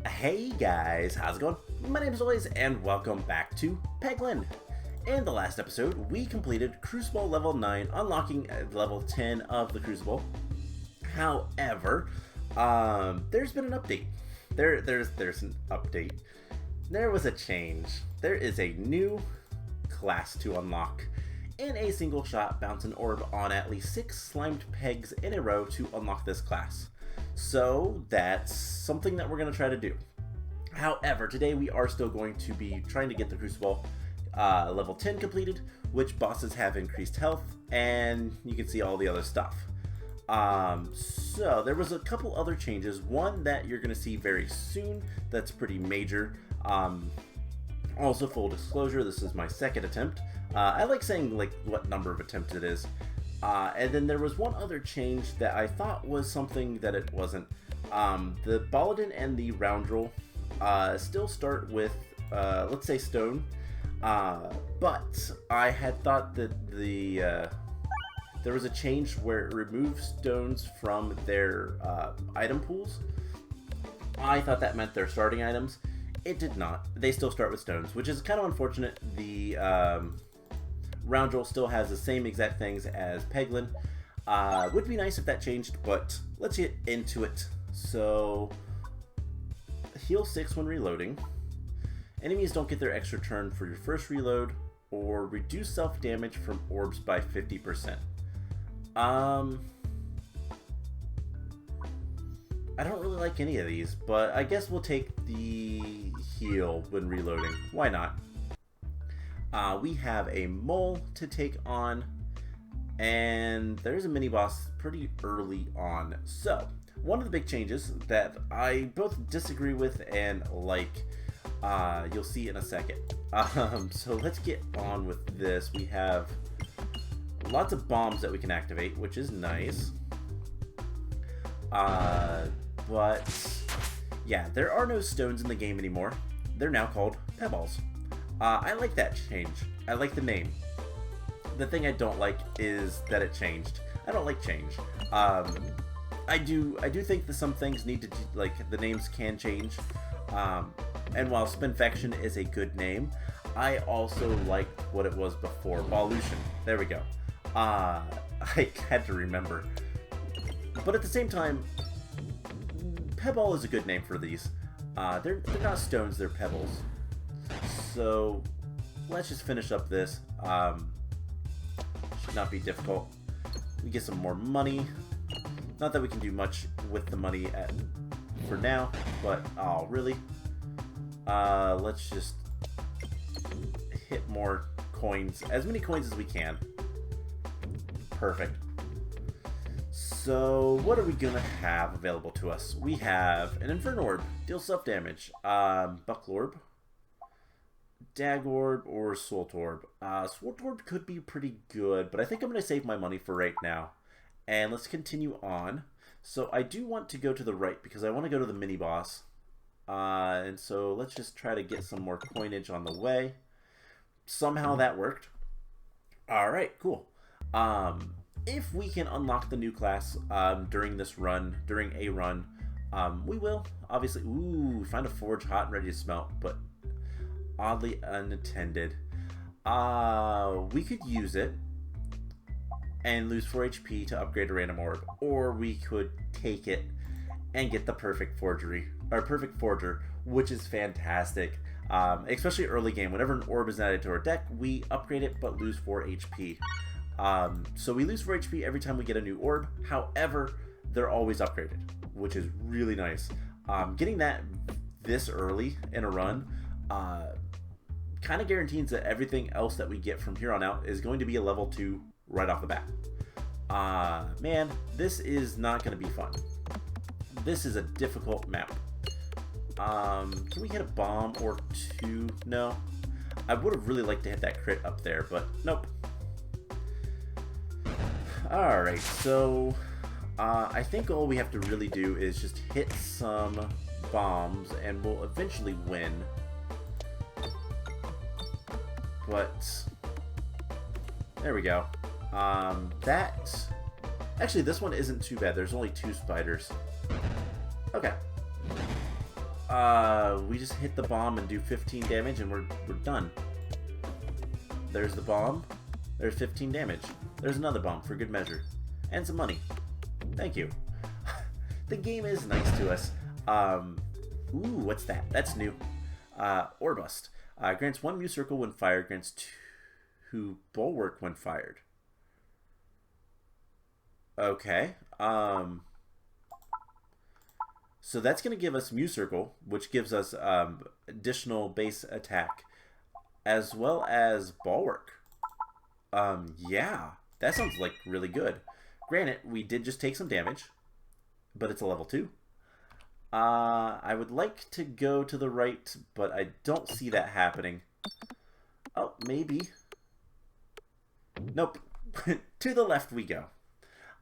Hey guys, how's it going? My name is Elias and welcome back to Peglin. In the last episode, we completed Cruciball level 9, unlocking level 10 of the Cruciball. However, there's been an update. There's an update. There was a change. There is a new class to unlock. In a single shot, bounce an orb on at least 6 slimed pegs in a row to unlock this class. So that's something that we're going to try to do. However, today we are still going to be trying to get the Cruciball level 10 completed, which bosses have increased health, and you can see all the other stuff. So there was a couple other changes. One that you're going to see very soon that's pretty major. Also, full disclosure, this is my second attempt. I like saying like what number of attempts it is. And then there was one other change that I thought was something that it wasn't. The Baladin and the Roundrel still start with, let's say, stone. But I had thought that there was a change where it removes stones from their item pools. I thought that meant their starting items. It did not. They still start with stones, which is kind of unfortunate. The Roundrel still has the same exact things as Peglin. Would be nice if that changed, but let's get into it. So, heal 6 when reloading. Enemies don't get their extra turn for your first reload, or reduce self-damage from orbs by 50%. I don't really like any of these, but I guess we'll take the heal when reloading. Why not? We have a mole to take on, and there's a mini-boss pretty early on. So, one of the big changes that I both disagree with and like, you'll see in a second. So let's get on with this. We have lots of bombs that we can activate, which is nice. But yeah, there are no stones in the game anymore. They're now called Pebbles. I like that change. I like the name. The thing I don't like is that it changed. I don't like change. I do think that some things need to, like, the names can change. And while Spinfection is a good name, I also liked what it was before. Ballution. There we go. I had to remember. But at the same time, Pebble is a good name for these. They're not stones, they're pebbles. So, let's just finish up this. Should not be difficult. We get some more money. Not that we can do much with the money for now, but, oh, really? Let's just hit more coins. As many coins as we can. Perfect. So, what are we gonna have available to us? We have an Inferno Orb, deals self-damage, Buckle Orb, Dag Orb, or Sword Orb. Sword Orb could be pretty good, but I think I'm gonna save my money for right now. And let's continue on. So, I do want to go to the right because I want to go to the mini-boss. And so, let's just try to get some more coinage on the way. Somehow that worked. Alright, cool. If we can unlock the new class during this run, during a run, we will. Obviously, ooh, find a forge hot and ready to smelt, but oddly unattended. We could use it and lose 4 HP to upgrade a random orb, or we could take it and get the perfect forgery, or perfect forger, which is fantastic. Especially early game, whenever an orb is added to our deck, we upgrade it but lose 4 HP. So we lose 4 HP every time we get a new orb. However, they're always upgraded, which is really nice. Getting that this early in a run kind of guarantees that everything else that we get from here on out is going to be a level 2 right off the bat. Man, this is not going to be fun. This is a difficult map. Can we hit a bomb or two? No. I would have really liked to hit that crit up there, but nope. Alright, so I think all we have to really do is just hit some bombs and we'll eventually win. But there we go. Actually, this one isn't too bad. There's only 2 spiders. Okay. We just hit the bomb and do 15 damage and we're done. There's the bomb. There's 15 damage. There's another bomb for good measure. And some money. Thank you. The game is nice to us. Ooh, what's that? That's new. Orbust. Grants 1 Mew Circle when fired. Grants 2 Bulwark when fired. Okay. So that's going to give us Mew Circle, which gives us additional base attack, as well as Bulwark. Yeah, that sounds like really good. Granted, we did just take some damage, but it's a level 2. I would like to go to the right, but I don't see that happening. Oh, maybe. Nope. To the left we go.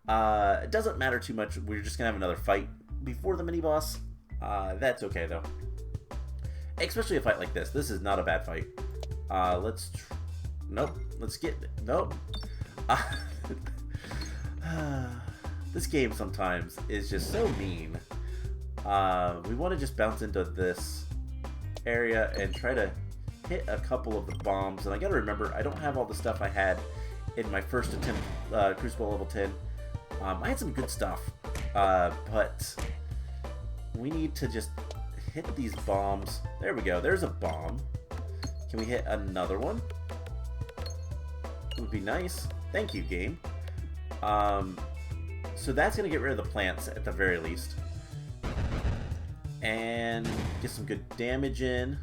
It doesn't matter too much. We're just going to have another fight before the mini-boss. That's okay, though. Especially a fight like this. This is not a bad fight. Nope. Let's get... Nope. This game sometimes is just so mean. We want to just bounce into this area and try to hit a couple of the bombs. And I gotta remember, I don't have all the stuff I had in my first attempt, Cruciball level 10. I had some good stuff, but we need to just hit these bombs. There we go. There's a bomb. Can we hit another one? It would be nice. Thank you, game. So that's going to get rid of the plants at the very least. And get some good damage in.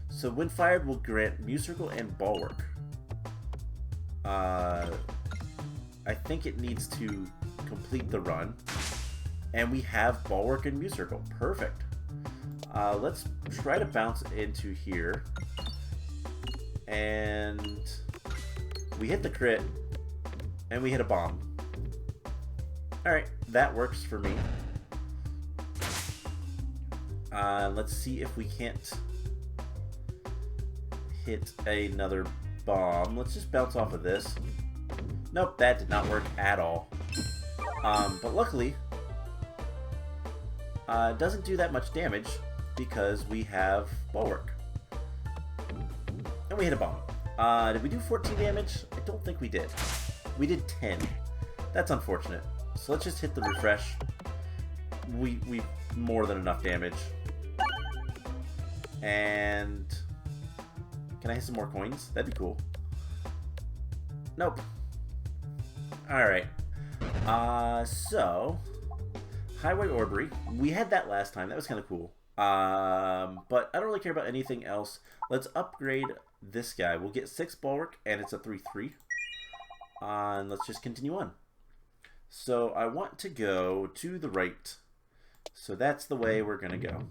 So when fired, we'll grant Mew Circle and Bulwark. I think it needs to complete the run. And we have Bulwark and Mew Circle. Perfect. Let's try to bounce into here. And we hit the crit. And we hit a bomb. Alright, that works for me. Let's see if we can't hit another bomb. Let's just bounce off of this. Nope, that did not work at all. But luckily, it doesn't do that much damage because we have Bulwark. And we hit a bomb. Did we do 14 damage? I don't think we did. We did 10. That's unfortunate. So let's just hit the refresh. We more than enough damage. And can I hit some more coins? That'd be cool. Nope. Alright. So Highway Orbery. We had that last time. That was kind of cool. But I don't really care about anything else. Let's upgrade this guy. We'll get 6 Bulwark, and it's a 3-3. And let's just continue on. So I want to go to the right. So that's the way we're going to go.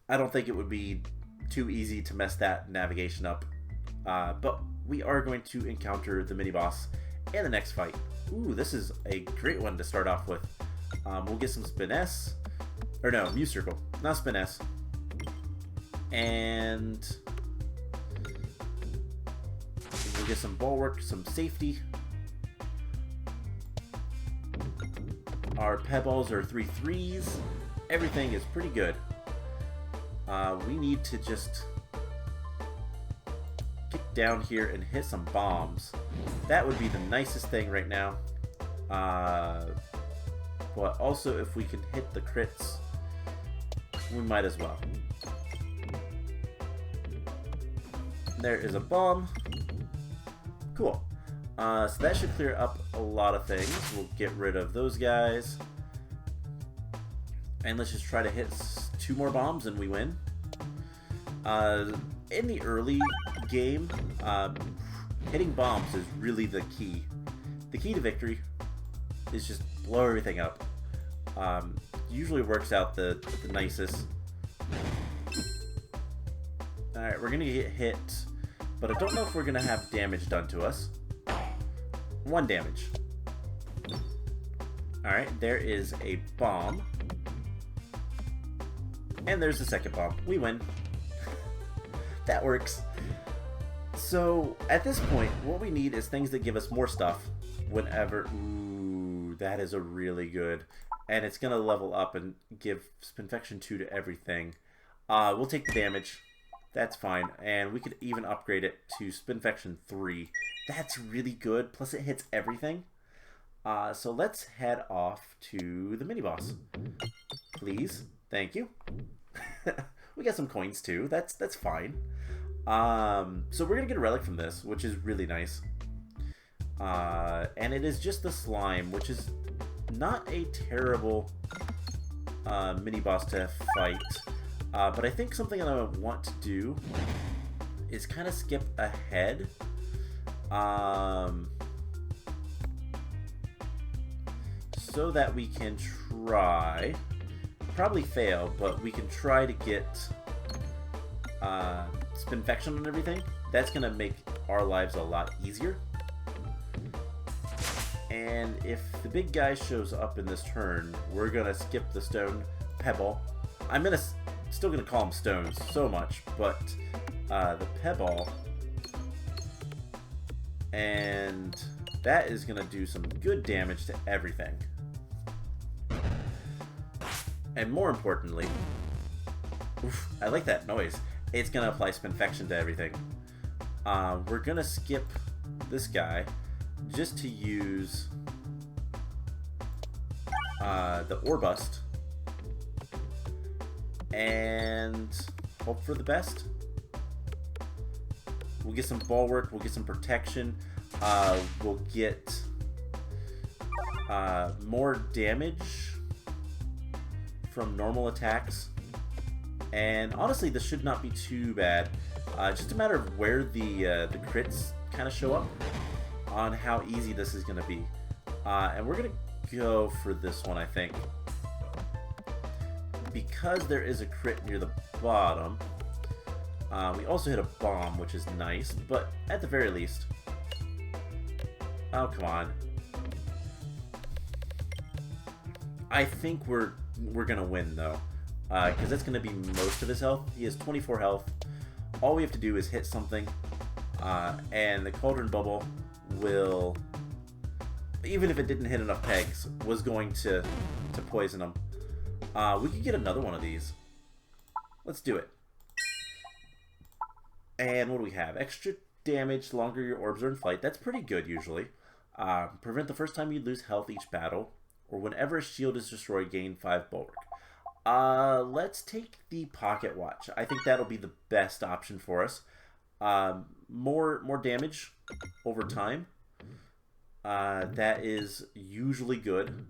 I don't think it would be too easy to mess that navigation up. But we are going to encounter the mini-boss in the next fight. Ooh, this is a great one to start off with. We'll get some Spiness. Or no, Mew Circle. Not Spiness. And we'll get some Bulwark, some safety. Our Pebbles are 3-3s. Everything is pretty good. We need to just get down here and hit some bombs. That would be the nicest thing right now. But also, if we can hit the crits, we might as well. There is a bomb. Cool. So that should clear up a lot of things. We'll get rid of those guys. And let's just try to hit 2 more bombs and we win. In the early game, hitting bombs is really the key. The key to victory is just blow everything up. Usually works out the nicest. Alright, we're gonna get hit, but I don't know if we're gonna have damage done to us. 1 damage. Alright, there is a bomb. And there's the second bomb. We win. That works. So, at this point, what we need is things that give us more stuff whenever... Ooh, that is a really good... and it's gonna level up and give Spinfection 2 to everything. We'll take the damage. That's fine, and we could even upgrade it to Spinfection 3. That's really good, plus it hits everything. So let's head off to the mini-boss. Please. Thank you. We got some coins too. That's fine. So we're gonna get a relic from this, which is really nice. And it is just the slime, which is not a terrible mini-boss to fight. But I think something that I want to do is kind of skip ahead. So that we can try, probably fail, but we can try to get Spinfection and everything. That's going to make our lives a lot easier. And if the big guy shows up in this turn, we're going to skip the stone pebble. I'm still going to call them stones so much, but the pebble, and that is going to do some good damage to everything. And more importantly, oof, I like that noise. It's going to apply Spinfection to everything. We're going to skip this guy just to use the Orbust and hope for the best. We'll get some bulwark, we'll get some protection, we'll get more damage from normal attacks, and honestly this should not be too bad. Just a matter of where the crits kind of show up on how easy this is going to be. And we're going to go for this one, I think. Because there is a crit near the bottom, we also hit a bomb, which is nice, but at the very least... Oh, come on. I think we're going to win, though, because that's going to be most of his health. He has 24 health. All we have to do is hit something, and the Cauldron Bubble will, even if it didn't hit enough pegs, was going to poison him. We could get another one of these. Let's do it. And what do we have? Extra damage, longer your orbs are in flight. That's pretty good usually. Prevent the first time you lose health each battle, or whenever a shield is destroyed, gain 5 bulwark. Let's take the pocket watch. I think that'll be the best option for us. More damage over time. That is usually good,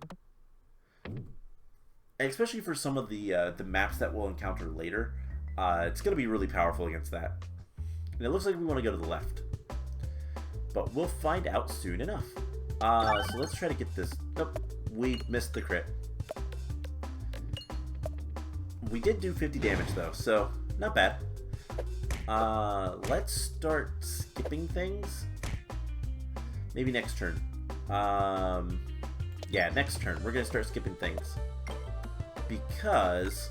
and especially for some of the maps that we'll encounter later. It's going to be really powerful against that. And it looks like we want to go to the left, but we'll find out soon enough. So let's try to get this. Nope, we missed the crit. We did do 50 damage though, so not bad. Let's start skipping things. Maybe next turn. Yeah, next turn. We're going to start skipping things. Because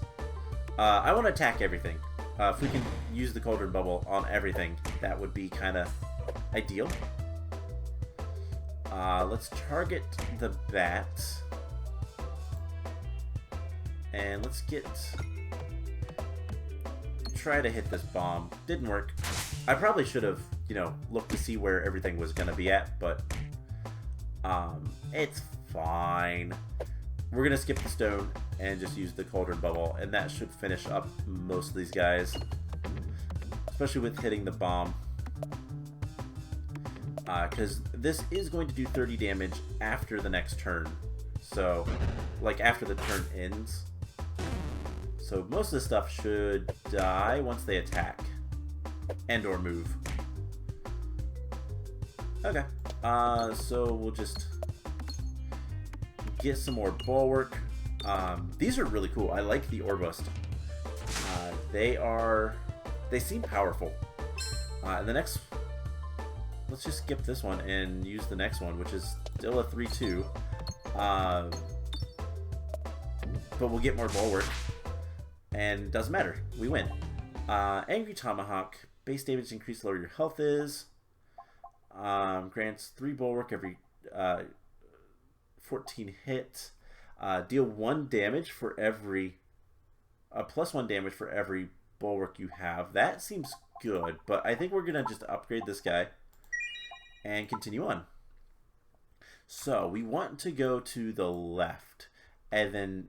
I want to attack everything. If we can use the Cauldron Bubble on everything, that would be kind of ideal. Let's target the bat. And let's try to hit this bomb. Didn't work. I probably should have, looked to see where everything was going to be at, but it's fine. We're going to skip the stone and just use the Cauldron Bubble, and that should finish up most of these guys, especially with hitting the bomb. Because this is going to do 30 damage after the next turn. So, like after the turn ends. So most of the stuff should die once they attack and or move. Okay, so we'll just get some more bulwark. These are really cool. I like the Orbust. They seem powerful. The next, let's just skip this one and use the next one, which is still a 3-2. But we'll get more bulwark. And doesn't matter, we win. Angry Tomahawk, base damage increase the lower your health is. Grants 3 bulwark every 14 hit. Deal 1 damage for every... plus 1 damage for every bulwark you have. That seems good, but I think we're going to just upgrade this guy and continue on. So, we want to go to the left and then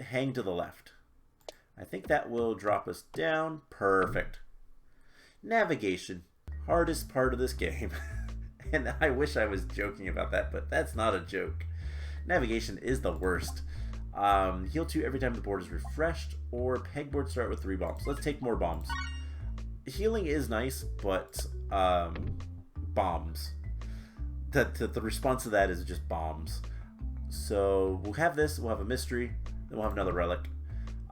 hang to the left. I think that will drop us down. Perfect. Navigation. Hardest part of this game. And I wish I was joking about that, but that's not a joke. Navigation is the worst. Heal 2 every time the board is refreshed, or pegboard start with 3 bombs. Let's take more bombs. Healing is nice, but bombs. The response to that is just bombs. So we'll have this, we'll have a mystery, then we'll have another relic.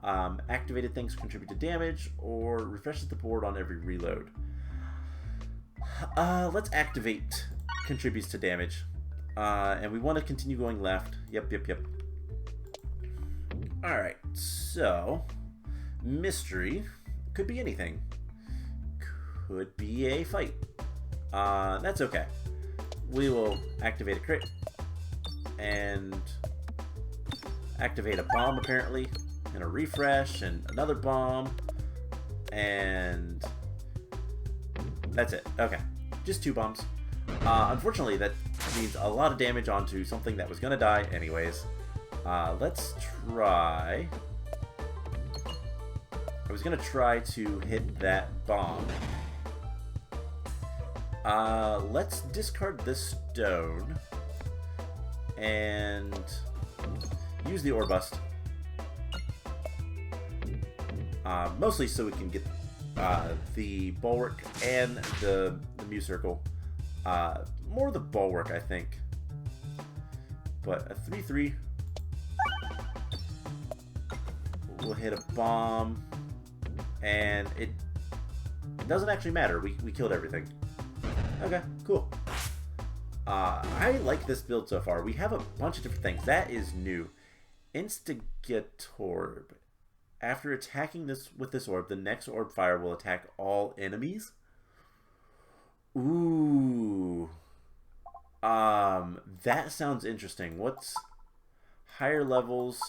Activated things contribute to damage, or refreshes the board on every reload. Let's activate contributes to damage. And we want to continue going left. Yep. Alright, so mystery could be anything. Could be a fight. That's okay. We will activate a crit and activate a bomb apparently, and a refresh and another bomb, and that's it. Okay, just 2 bombs. Unfortunately, that means a lot of damage onto something that was gonna die anyways. Let's try... I was gonna try to hit that bomb. Let's discard this stone and use the Orbust. Mostly so we can get the bulwark and the Mew Circle. More the bulwark, I think. But a 3/3. We'll hit a bomb, and it doesn't actually matter. We killed everything. Okay, cool. I like this build so far. We have a bunch of different things. That is new. Instigatorb. After attacking this with this orb, the next orb fire will attack all enemies. Ooh. That sounds interesting. What's higher levels?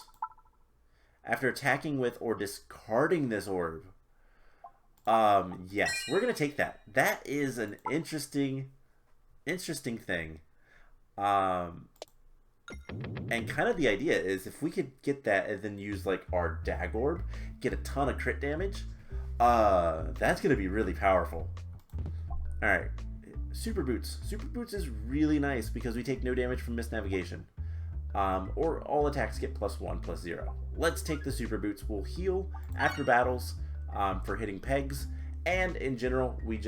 After attacking with or discarding this orb. Yes, we're gonna take that. That is an interesting thing. And kind of the idea is if we could get that and then use like our Dag Orb, get a ton of crit damage, that's gonna be really powerful. Alright, Super Boots. Super Boots is really nice because we take no damage from missed navigation. Or all attacks get +1/+0. Let's take the Super Boots. We'll heal after battles for hitting pegs, and in general, we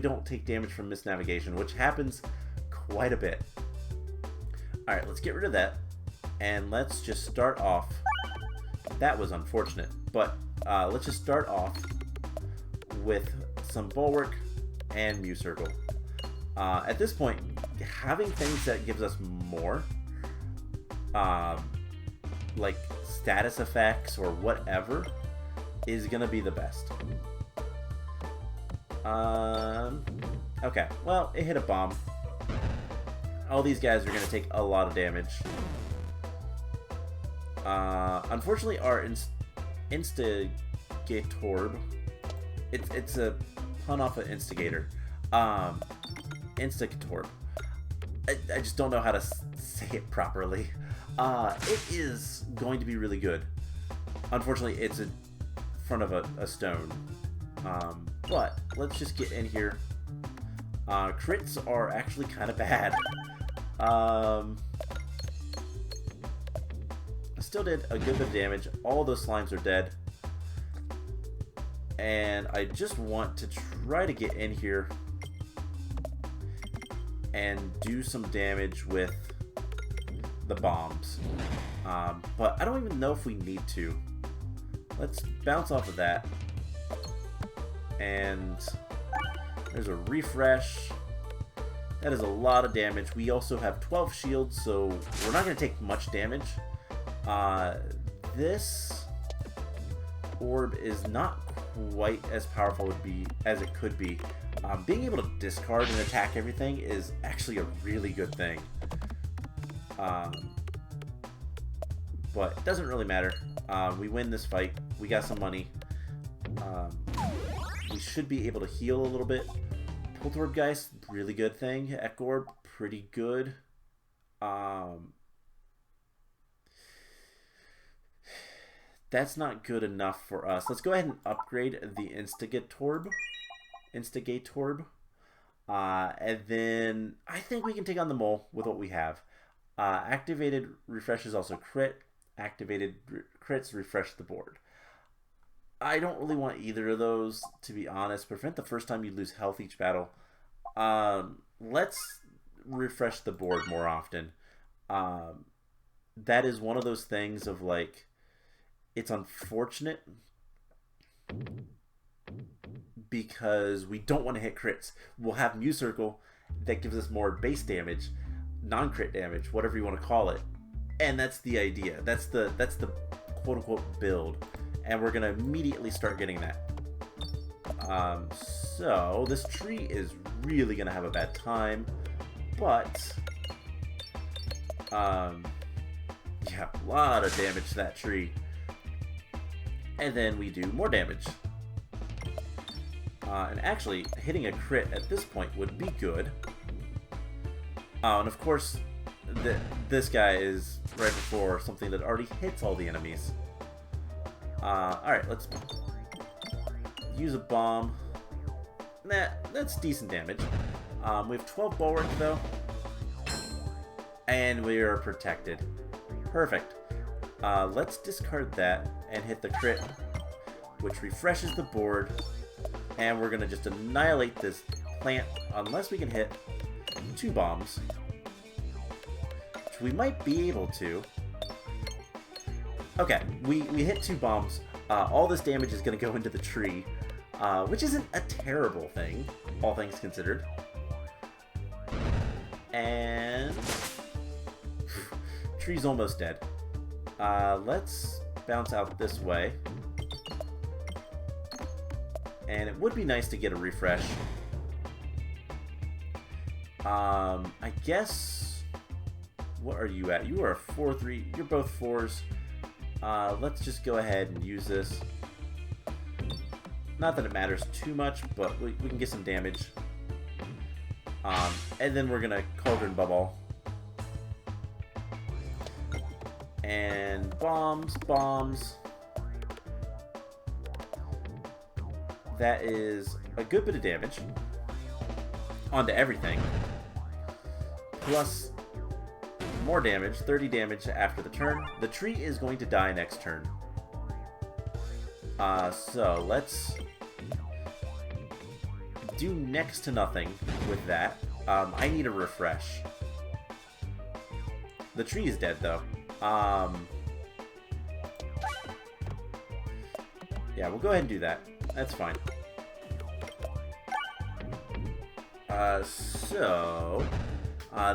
don't take damage from missed navigation, which happens quite a bit. Alright, let's get rid of that, and let's just start off. That was unfortunate, but let's just start off with some Bulwark and Mew Circle. At this point, having things that gives us more, like status effects or whatever, is gonna be the best. Okay, well, it hit a bomb. All these guys are gonna take a lot of damage. Unfortunately, our Instigatorb, it's a pun off of Instigator. Instigatorb. I just don't know how to say it properly. It is going to be really good. Unfortunately, it's in front of a stone. But let's just get in here. Crits are actually kind of bad. I still did a good bit of damage. All those slimes are dead. And I just want to try to get in here and do some damage with the bombs. But I don't even know if we need to. Let's bounce off of that. And there's a refresh. That is a lot of damage. We also have 12 shields, so we're not going to take much damage. This orb is not quite as powerful as it could be. Being able to discard and attack everything is actually a really good thing. but it doesn't really matter. We win this fight. We got some money. We should be able to heal a little bit. Poltergeist, really good thing. Echo, pretty good. That's not good enough for us. Let's go ahead and upgrade the Instigatorb. And then I think we can take on the mole with what we have. Activated refreshes also crit. Activated crits refresh the board. I don't really want either of those, to be honest. Prevent the first time you lose health each battle. Let's refresh the board more often. That is one of those things of like, it's unfortunate because we don't want to hit crits. We'll have Mu Circle that gives us more base damage, non-crit damage, whatever you want to call it. And that's the idea. That's the quote-unquote build. And we're going to immediately start getting that. So this tree is really going to have a bad time. But, yeah, a lot of damage to that tree. And then we do more damage. And actually, hitting a crit at this point would be good. And of course, this guy is right before something that already hits all the enemies. Alright, let's use a bomb. That's decent damage. We have 12 bulwark though. And we are protected. Perfect. Let's discard that and hit the crit, which refreshes the board. And we're going to just annihilate this plant unless we can hit 2 bombs. Which we might be able to. Okay, we hit 2 bombs. All this damage is going to go into the tree, which isn't a terrible thing, all things considered. And tree's almost dead. Let's bounce out this way. And it would be nice to get a refresh. I guess... What are you at? You are a 4-3. You're both 4s. Let's just go ahead and use this. Not that it matters too much, but we can get some damage. And then we're going to Cauldron Bubble. And bombs. That is a good bit of damage onto everything. Plus more damage, 30 damage after the turn. The tree is going to die next turn. So let's do next to nothing with that. I need a refresh. The tree is dead though. Yeah, we'll go ahead and do that. That's fine.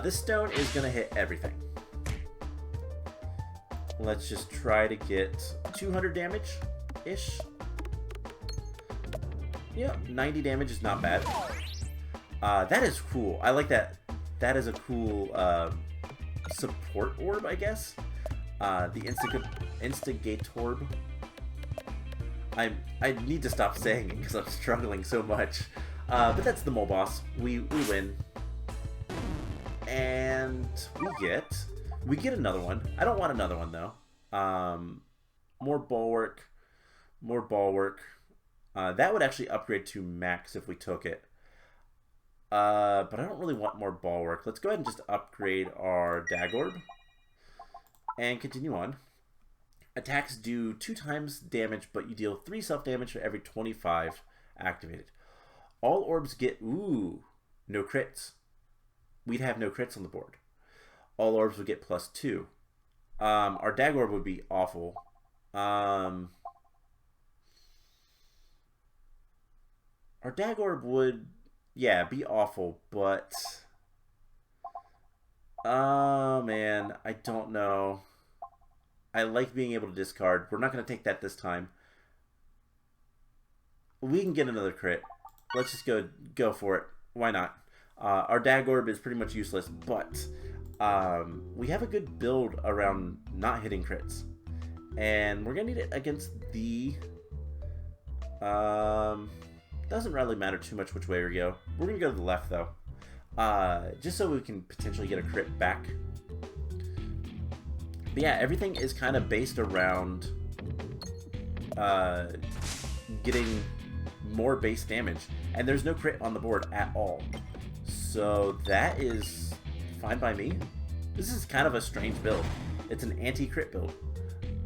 This stone is going to hit everything. Let's just try to get 200 damage-ish. Yeah, 90 damage is not bad. That is cool. I like that. That is a cool support orb, I guess. The Instigatorb. I need to stop saying it because I'm struggling so much. But that's the mole boss. We win. And we get another one. I don't want another one though. More bulwark. That would actually upgrade to max if we took it. But I don't really want more bulwark. Let's go ahead and just upgrade our Dagorb. And continue on. Attacks do 2 times damage, but you deal 3 self-damage for every 25 activated. All orbs get... Ooh, no crits. We'd have no crits on the board. All orbs would get +2. Our Dagorb would be awful. Our Dagorb would, yeah, be awful, but... Oh, man, I don't know. I like being able to discard. We're not going to take that this time. We can get another crit. Let's just go for it. Why not? Our Dagorb is pretty much useless, but we have a good build around not hitting crits. And we're gonna need it against the... doesn't really matter too much which way we go. We're gonna go to the left though. Just so we can potentially get a crit back. But yeah, everything is kind of based around getting more base damage. And there's no crit on the board at all. So that is fine by me. This is kind of a strange build. It's an anti-crit build.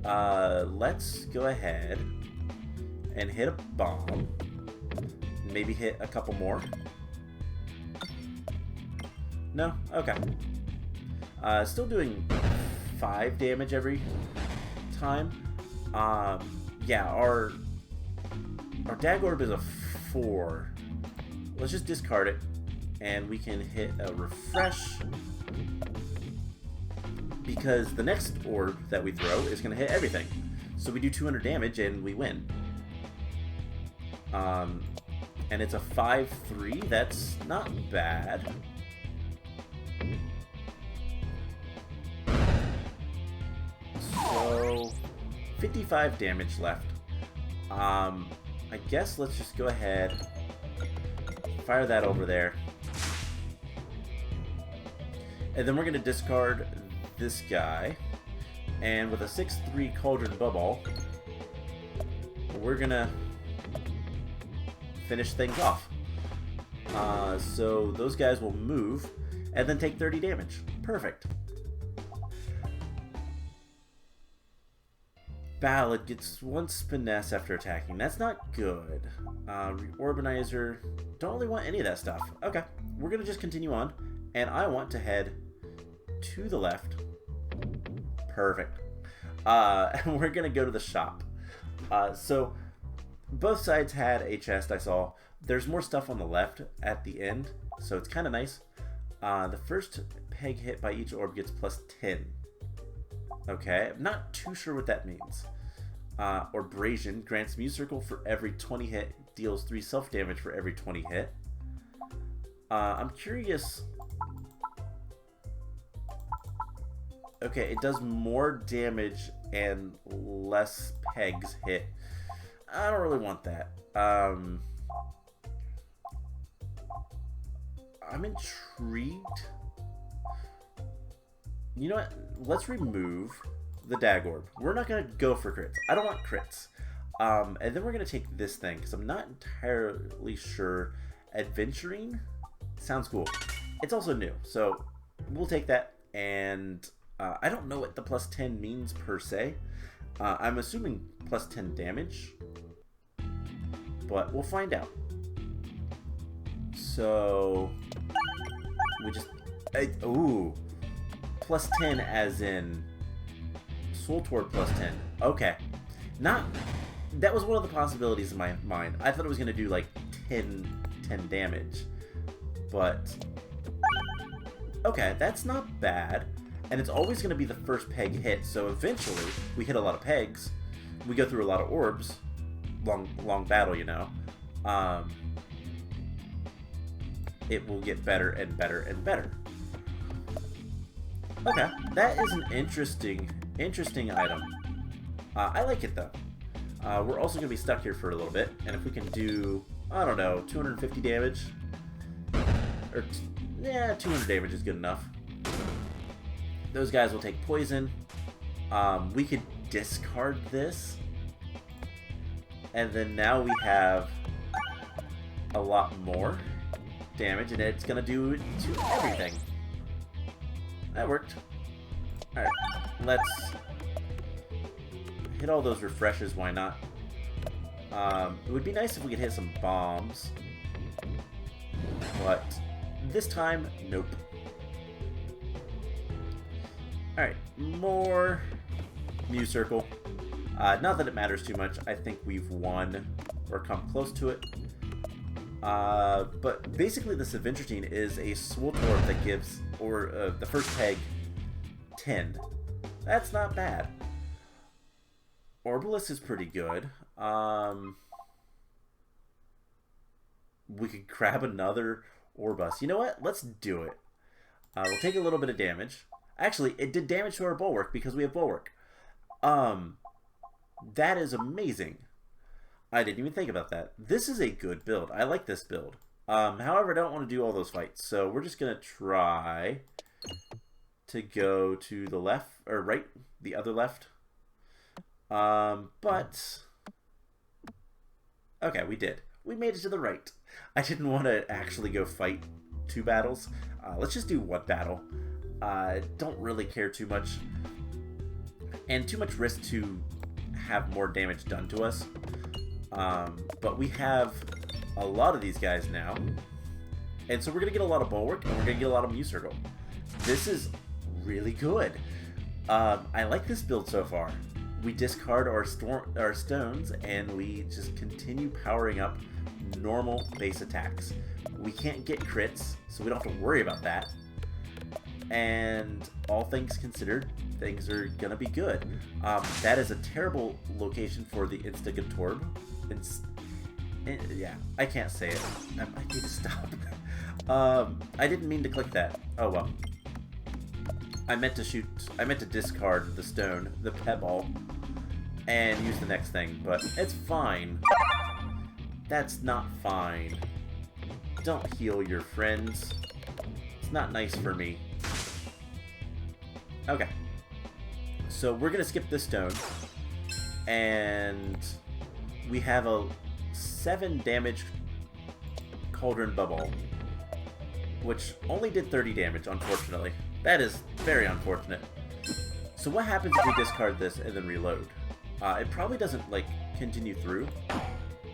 Let's go ahead and hit a bomb. Maybe hit a couple more. No? Okay. Still doing 5 damage every time. Yeah, our Dag Orb is a 4. Let's just discard it, and we can hit a refresh, because the next orb that we throw is going to hit everything. So we do 200 damage and we win. And it's a 5-3. That's not bad. So 55 damage left. I guess let's just go ahead, fire that over there, and then we're going to discard this guy, and with a 6-3 Cauldron Bubble, we're going to finish things off. So those guys will move and then take 30 damage. Perfect. Ballad gets 1 finesse after attacking. That's not good. Reorbanizer. Don't really want any of that stuff. Okay, we're going to just continue on. And I want to head to the left. Perfect. And we're going to go to the shop. So both sides had a chest, I saw. There's more stuff on the left at the end, so it's kind of nice. The first peg hit by each orb gets plus 10. Okay, I'm not too sure what that means. Orbrasion grants Muse Circle for every 20 hit, deals 3 self-damage for every 20 hit. I'm curious... Okay, it does more damage and less pegs hit. I don't really want that. I'm intrigued. You know what? Let's remove the Dag Orb. We're not going to go for crits. I don't want crits. And then we're going to take this thing, because I'm not entirely sure. Adventuring sounds cool. It's also new, so we'll take that. And I don't know what the plus 10 means per se. I'm assuming plus 10 damage, but we'll find out. So we just... ooh. Plus 10 as in Soul Toward plus 10. Okay. Not... That was one of the possibilities in my mind. I thought it was going to do like 10 damage. But... Okay, that's not bad. And it's always going to be the first peg hit. So eventually, we hit a lot of pegs. We go through a lot of orbs. Long battle, you know. It will get better and better and better. Okay, that is an interesting item. I like it though. We're also going to be stuck here for a little bit, and if we can do, I don't know, 250 damage, or yeah, 200 damage is good enough. Those guys will take poison. We could discard this, and then now we have a lot more damage, and it's going to do it to everything. That worked. Alright, let's hit all those refreshes, why not? It would be nice if we could hit some bombs, but this time, nope. Alright, more Muse Circle. Not that it matters too much. I think we've won, or come close to it. But basically this Adventuring is a Soul Orb that gives, or the first peg, 10. That's not bad. Orbust is pretty good. We could grab another Orbust. You know what? Let's do it. We'll take a little bit of damage. Actually, it did damage to our Bulwark because we have Bulwark. That is amazing. I didn't even think about that. This is a good build. I like this build. However, I don't want to do all those fights, so we're just going to try to go to the left, or right, the other left. But, okay, we did. We made it to the right. I didn't want to actually go fight 2 battles. Let's just do 1 battle. Don't really care too much. And too much risk to have more damage done to us. But we have a lot of these guys now. And so we're going to get a lot of bulwark, and we're going to get a lot of Mew Circle. This is really good. I like this build so far. We discard our stones, and we just continue powering up normal base attacks. We can't get crits, so we don't have to worry about that. And all things considered, things are going to be good. That is a terrible location for the Instigatorb. Yeah, I can't say it. I need to stop. I didn't mean to click that. Oh well. I meant to discard the stone, the Pebble, and use the next thing, but it's fine. That's not fine. Don't heal your friends. It's not nice for me. Okay. So we're gonna skip this stone, and we have a 7 damage Cauldron Bubble, which only did 30 damage, unfortunately. That is very unfortunate. So what happens if we discard this and then reload? It probably doesn't, like, continue through,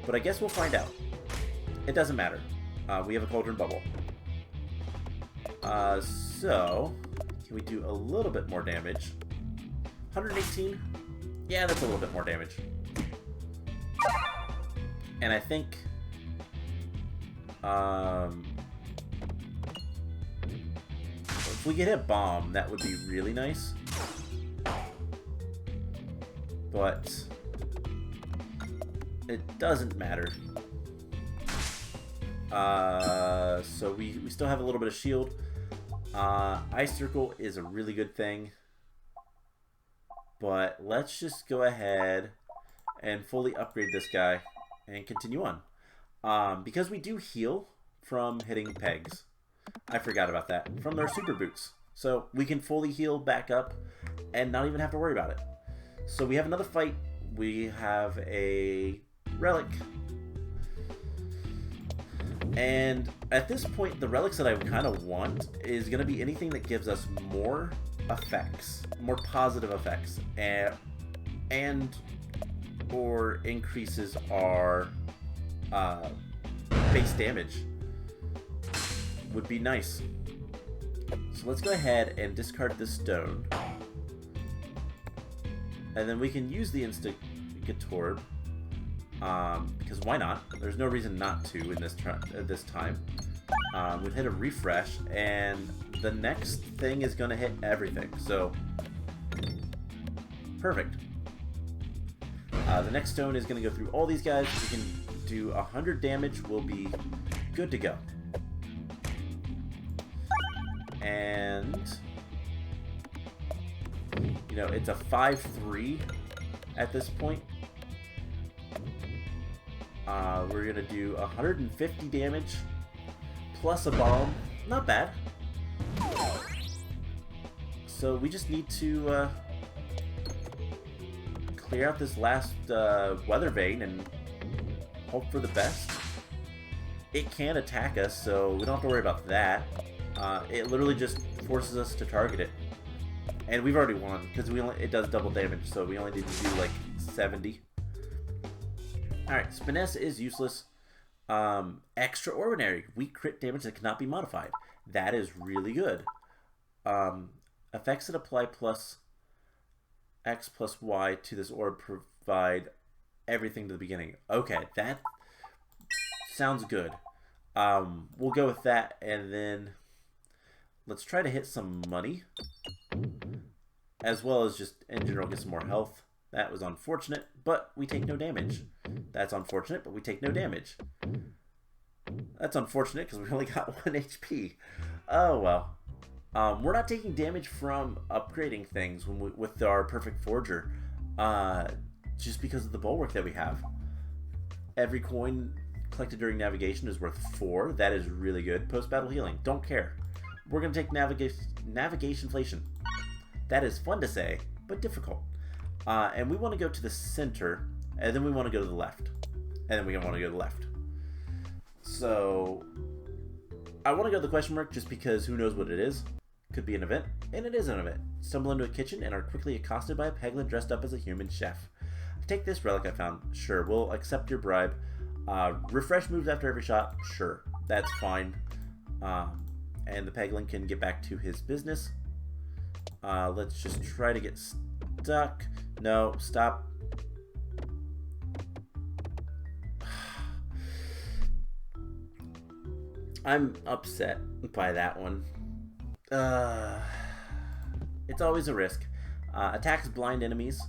but I guess we'll find out. It doesn't matter. We have a Cauldron Bubble. So, can we do a little bit more damage? 118? Yeah, that's a little bit more damage. And I think... if we get a bomb, that would be really nice. But it doesn't matter. So we still have a little bit of shield. Ice Circle is a really good thing. But let's just go ahead and fully upgrade this guy and continue on. Because we do heal from hitting pegs. I forgot about that. From our super boots. So we can fully heal back up and not even have to worry about it. So we have another fight. We have a relic. And at this point, the relics that I kind of want is going to be anything that gives us more effects, more positive effects, and or increases our base damage. Would be nice. So let's go ahead and discard this stone. And then we can use the Instigatorb. Because why not? There's no reason not to in this time. We'll hit a refresh, and the next thing is going to hit everything. So, perfect. The next stone is going to go through all these guys. We can do 100 damage. We'll be good to go. And, you know, it's a 5-3 at this point. We're going to do 150 damage plus a bomb. Not bad. So we just need to clear out this last weather vane and hope for the best. It can attack us, so we don't have to worry about that. It literally just forces us to target it. And we've already won, because it does double damage, so we only need to do like 70. Alright, Spinesse is useless. Extraordinary. Weak crit damage that cannot be modified. That is really good. Effects that apply plus X plus Y to this orb provide everything to the beginning. Okay, that sounds good. We'll go with that, and then let's try to hit some money. As well as just, in general, get some more health. That was unfortunate, but we take no damage. That's unfortunate, but we take no damage. That's unfortunate because we only got 1 HP. Oh well. We're not taking damage from upgrading things with our Perfect Forger. just because of the bulwark that we have. Every coin collected during navigation is worth 4. That is really good. Post-battle healing. Don't care. We're going to take navigationflation. That is fun to say, but difficult. And we want to go to the center, and then we want to go to the left. And then we want to go to the left. So, I want to go to the question mark just because who knows what it is. Could be an event, and it is an event. Stumble into a kitchen and are quickly accosted by a Peglin dressed up as a human chef. Take this relic I found. Sure, we'll accept your bribe. Refresh moves after every shot. Sure, that's fine. And the Peglin can get back to his business. Let's just try to get stuck. No, stop. I'm upset by that one. It's always a risk. Attacks blind enemies,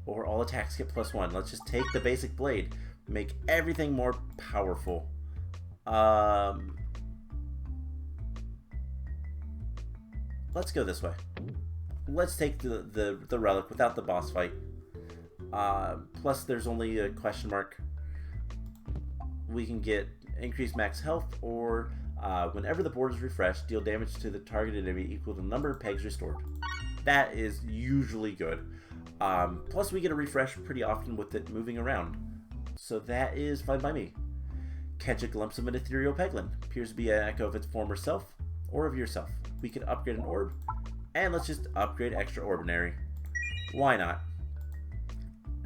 or all attacks get +1. Let's just take the basic blade. Make everything more powerful. Let's go this way. Let's take the relic without the boss fight. Plus, there's only a question mark. We can get increased max health, or whenever the board is refreshed, deal damage to the targeted enemy equal to the number of pegs restored. That is usually good. Plus, we get a refresh pretty often with it moving around. So that is fine by me. Catch a glimpse of an ethereal Peglin. Appears to be an echo of its former self, or of yourself. We can upgrade an orb, and let's just upgrade extraordinary. Why not?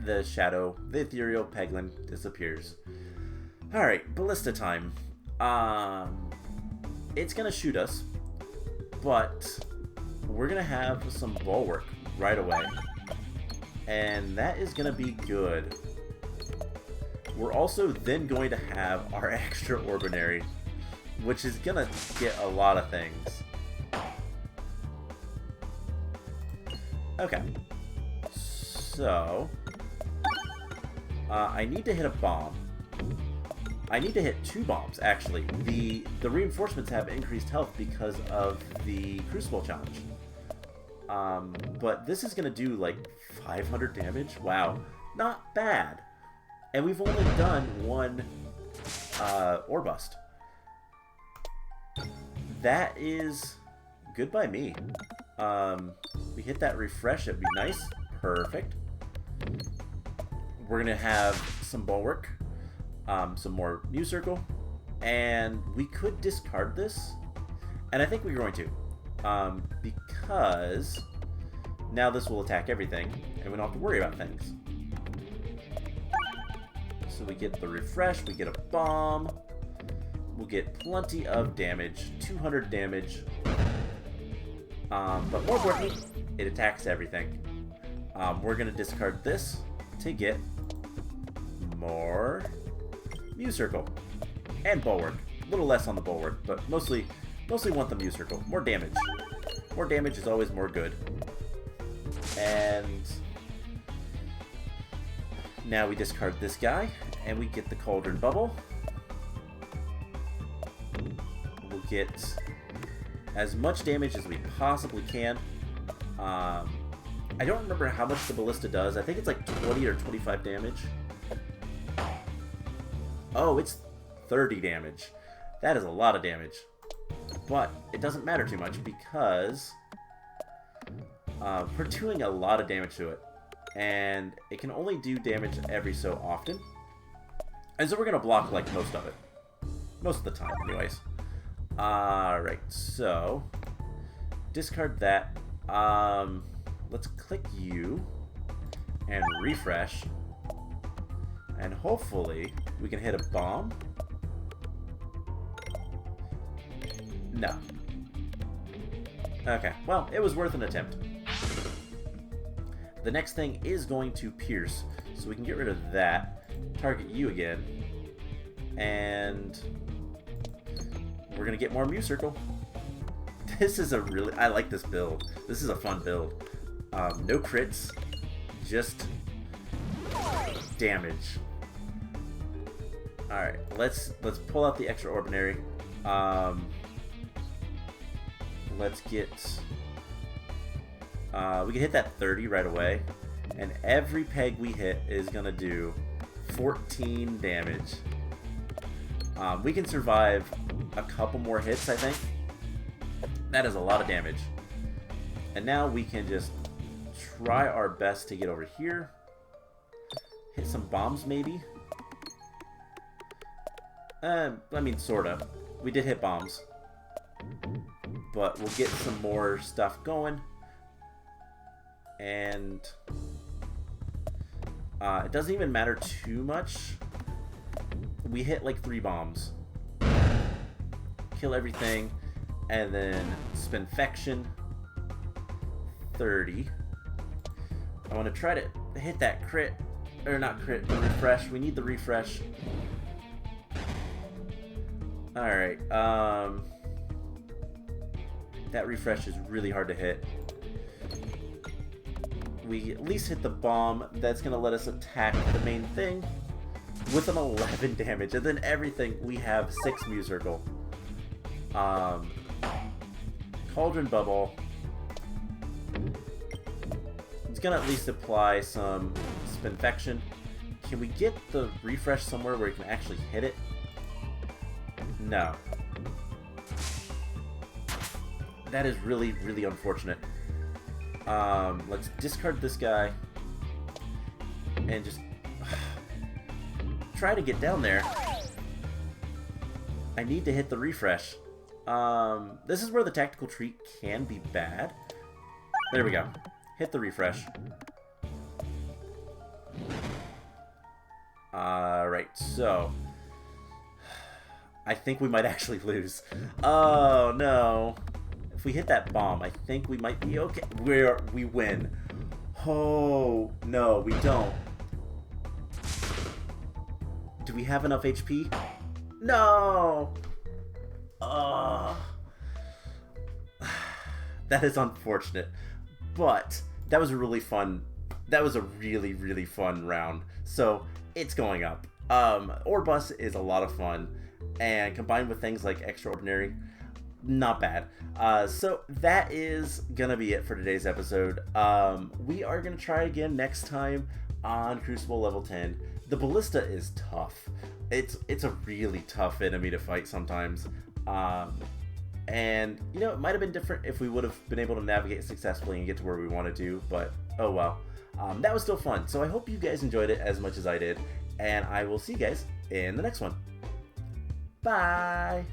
The shadow, the ethereal Peglin disappears. Alright, ballista time. It's gonna shoot us, but we're gonna have some bulwark right away. And that is gonna be good. We're also then going to have our extraordinary, which is gonna get a lot of things. Okay. So, I need to hit a bomb. I need to hit 2 bombs, actually. The reinforcements have increased health because of the Cruciball challenge. But this is going to do, like, 500 damage. Wow. Not bad. And we've only done 1 Orbust. That is good by me. We hit that refresh, it'd be nice. Perfect. We're going to have some bulwark. Some more Muse Circle, and we could discard this, and I think we're going to, because now this will attack everything, and we don't have to worry about things. So we get the refresh, we get a bomb, we'll get plenty of damage, 200 damage, but more importantly, it attacks everything. We're going to discard this to get more Muse Circle and bulwark. A little less on the bulwark, but mostly want the Muse Circle. More damage. More damage is always more good. And now we discard this guy, and we get the Cauldron Bubble. We'll get as much damage as we possibly can. I don't remember how much the Ballista does. I think it's like 20 or 25 damage. Oh, it's 30 damage. That is a lot of damage. But it doesn't matter too much because we're doing a lot of damage to it. And it can only do damage every so often. And so we're going to block like most of it. Most of the time, anyways. Alright, so discard that. Let's click you and refresh. And hopefully we can hit a bomb. No. Okay, well, it was worth an attempt. The next thing is going to pierce, so we can get rid of that. Target you again. And we're going to get more Muse Circle. This is a really... I like this build. This is a fun build. No crits. Just damage. Alright, let's pull out the extraordinary. Let's get... we can hit that 30 right away. And every peg we hit is going to do 14 damage. We can survive a couple more hits, I think. That is a lot of damage. And now we can just try our best to get over here. Hit some bombs, maybe. I mean, sorta. We did hit bombs. But we'll get some more stuff going. And it doesn't even matter too much. We hit like 3 bombs. Kill everything. And then Spinfection. 30. I want to try to hit that crit. Or not crit, the refresh. We need the refresh. Alright. That refresh is really hard to hit. We at least hit the bomb. That's going to let us attack the main thing with an 11 damage. And then everything, we have 6 Mew Circle. Cauldron Bubble. It's going to at least apply some Spinfection. Can we get the refresh somewhere where we can actually hit it? No. That is really, really unfortunate. Let's discard this guy and just try to get down there. I need to hit the refresh. This is where the tactical treat can be bad. There we go. Hit the refresh. Alright, so I think we might actually lose. Oh no. If we hit that bomb, I think we might be okay. We win. Oh, no, we don't. Do we have enough HP? No! That is unfortunate. But that was a really fun, really fun round. So it's going up. Orbust is a lot of fun. And combined with things like Extraordinary, not bad. So that is gonna be it for today's episode. We are gonna try again next time on Cruciball level 10. The Ballista is tough. It's a really tough enemy to fight sometimes. And you know, it might have been different if we would have been able to navigate successfully and get to where we wanted to, but oh well. That was still fun. So I hope you guys enjoyed it as much as I did, and I will see you guys in the next one. Bye!